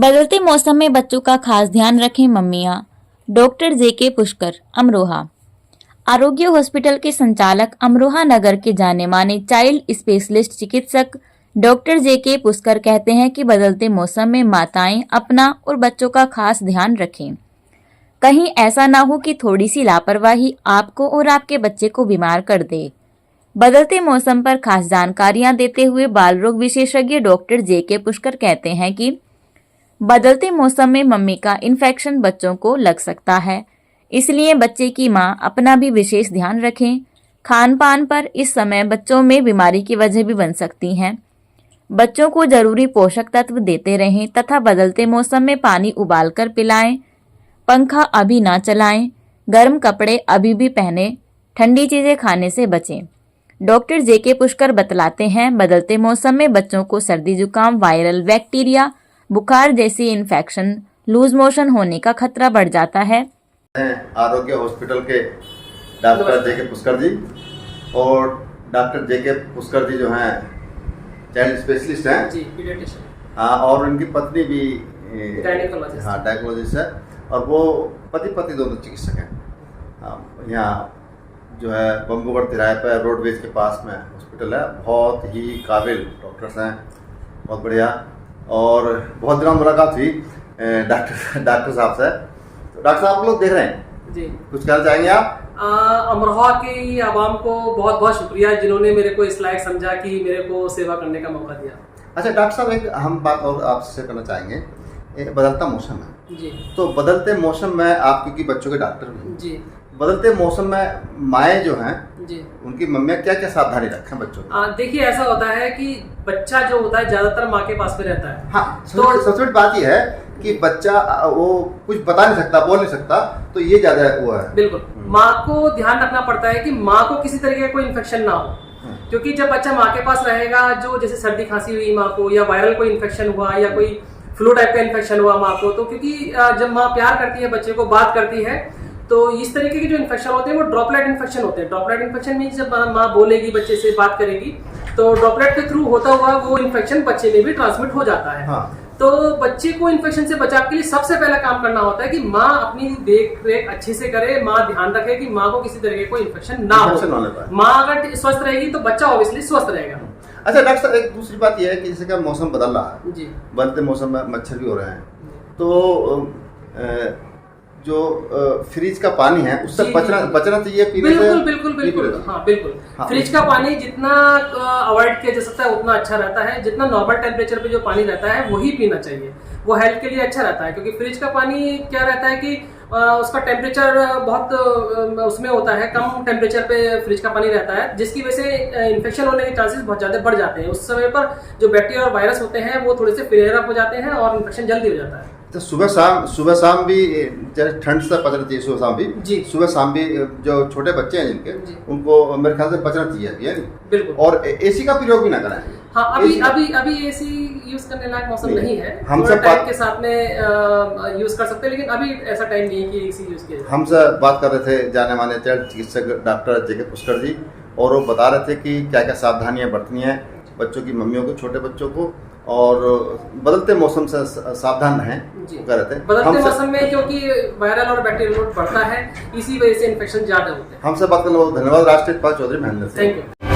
बदलते मौसम में बच्चों का खास ध्यान रखें मम्मियां। डॉक्टर जेके पुष्कर, अमरोहा। आरोग्य हॉस्पिटल के संचालक अमरोहा नगर के जाने माने चाइल्ड स्पेशलिस्ट चिकित्सक डॉक्टर जेके पुष्कर कहते हैं कि बदलते मौसम में माताएं अपना और बच्चों का खास ध्यान रखें। कहीं ऐसा ना हो कि थोड़ी सी लापरवाही आपको और आपके बच्चे को बीमार कर दे। बदलते मौसम पर खास जानकारियां देते हुए बाल रोग विशेषज्ञ डॉक्टर जेके पुष्कर कहते हैं कि बदलते मौसम में मम्मी का इन्फेक्शन बच्चों को लग सकता है, इसलिए बच्चे की मां अपना भी विशेष ध्यान रखें। खान पान पर इस समय बच्चों में बीमारी की वजह भी बन सकती हैं। बच्चों को जरूरी पोषक तत्व देते रहें तथा बदलते मौसम में पानी उबालकर पिलाएं। पंखा अभी ना चलाएं। गर्म कपड़े अभी भी पहने। ठंडी चीजें खाने से बचें। डॉक्टर जेके पुष्कर बतलाते हैं, बदलते मौसम में बच्चों को सर्दी जुकाम, वायरल बैक्टीरिया, बुखार जैसी इन्फेक्शन, लूज मोशन होने का खतरा बढ़ जाता है। आरोग्य हॉस्पिटल के डॉक्टर जेके पुष्कर जी और डॉक्टर जेके पुष्कर जी जो हैं चाइल्ड स्पेशलिस्ट हैं जी, पीडियाट्रिशियन। हाँ, और उनकी पत्नी भी गायनेकोलॉजिस्ट। हाँ, गायनेकोलॉजिस्ट है और वो पति दोनों चिकित्सक हैं। यहाँ जो है बम्बूगढ़ तिराहे पर रोडवेज के पास में हॉस्पिटल है। बहुत ही काबिल डॉक्टर्स हैं, बहुत बढ़िया। और बहुत दिनों मुलाकात हुई डॉक्टर साहब से। तो डॉक्टर साहब लोग देख रहे हैं जी, कुछ कहना चाहेंगे आप? अमरोहा की आवाम को बहुत बहुत शुक्रिया जिन्होंने मेरे को इस लायक समझा कि मेरे को सेवा करने का मौका दिया। अच्छा डॉक्टर साहब, एक हम बात और आपसे करना चाहेंगे। बदलता मौसम है जी, तो बदलते मौसम में आप क्योंकि बच्चों के डॉक्टर भी हैं, जी, बदलते मौसम में माएँ जो हैं जी, उनकी मम्मियाँ क्या क्या सावधानी रखें बच्चों की? देखिए ऐसा होता है कि बच्चा जो होता है ज्यादातर माँ के पास में रहता है। हाँ, सबसे बड़ी बात यह है कि बच्चा वो कुछ बता नहीं सकता, बोल नहीं सकता, तो ये ज्यादा वो है। बिल्कुल, माँ को ध्यान रखना पड़ता है कि माँ को किसी तरीके का कोई इन्फेक्शन ना हो, क्योंकि जब बच्चा माँ के पास रहेगा, जो जैसे सर्दी खांसी हुई माँ को या वायरल कोई इन्फेक्शन हुआ या कोई फ्लू टाइप का इन्फेक्शन हुआ माँ को, तो क्योंकि जब माँ प्यार करती है बच्चे को, बात करती है, तो इस तरीके के जो इन्फेक्शन होते हैं वो ड्रॉपलेट इन्फेक्शन होते हैं। ड्रॉपलेट इन्फेक्शन मीन्स जब माँ बोलेगी, बच्चे से बात करेगी, तो ड्रॉपलेट के थ्रू होता हुआ वो इन्फेक्शन बच्चे में भी ट्रांसमिट हो जाता है। हाँ। तो बच्चे को इन्फेक्शन से बचाव के लिए सबसे पहला काम करना होता है कि माँ अपनी देख रेख अच्छे से करे, माँ ध्यान रखे कि माँ को किसी तरीके कोई इन्फेक्शन ना हो। माँ अगर स्वस्थ रहेगी तो बच्चा ऑब्वियसली स्वस्थ रहेगा। अच्छा डॉक्टर साहब, एक दूसरी बात यह है कि जैसे का मौसम बदल रहा है जी, बदलते मौसम में मच्छर भी हो रहे हैं, तो जो फ्रिज का पानी है उससे बचना चाहिए पीने से। बिल्कुल। हाँ, बिल्कुल। हाँ, फ्रिज का पानी जितना अवॉइड किया जा सकता है उतना अच्छा रहता है। जितना नॉर्मल टेम्परेचर पे जो पानी रहता है वही पीना चाहिए, वो हेल्थ के लिए अच्छा रहता है। क्योंकि फ्रिज का पानी क्या रहता है कि उसका टेम्परेचर बहुत उसमें होता है, कम टेम्परेचर पे फ्रिज का पानी रहता है, जिसकी वजह से इन्फेक्शन होने के चांसेस बहुत ज्यादा बढ़ जाते हैं। उस समय पर जो बैक्टीरिया और वायरस होते हैं वो थोड़े से फ्लेयर अप हो जाते हैं और इन्फेक्शन जल्दी हो जाता है। तो सुबह शाम भी जैसे ठंड से बचना चाहिए, सुबह शाम भी जी, सुबह शाम भी जो छोटे बच्चे हैं जिनके, उनको मेरे ख्याल से बचना चाहिए बिल्कुल। और एसी का प्रयोग भी ना करें। हाँ, अभी एसी यूज करने लायक मौसम नहीं है। हम सब टाइम के साथ में यूज कर सकते हैं, लेकिन अभी ऐसा टाइम नहीं है कि एसी यूज किया जाए। हमसे बात कर रहे थे जाने माने चाइल्ड चिकित्सक डॉक्टर जेके पुष्कर जी, और वो बता रहे थे कि क्या क्या सावधानियां बरतनी है बच्चों की मम्मियों को, छोटे बच्चों को, और बदलते मौसम से सावधान रहें कह रहे थे। बदलते मौसम में क्योंकि वायरल और बैक्टीरियल लोड बढ़ता है, इसी वजह से इन्फेक्शन ज्यादा होते हैं। हमसे बात करने धन्यवाद। राष्ट्रीय चौधरी महेंद्र सिंह। Thank you.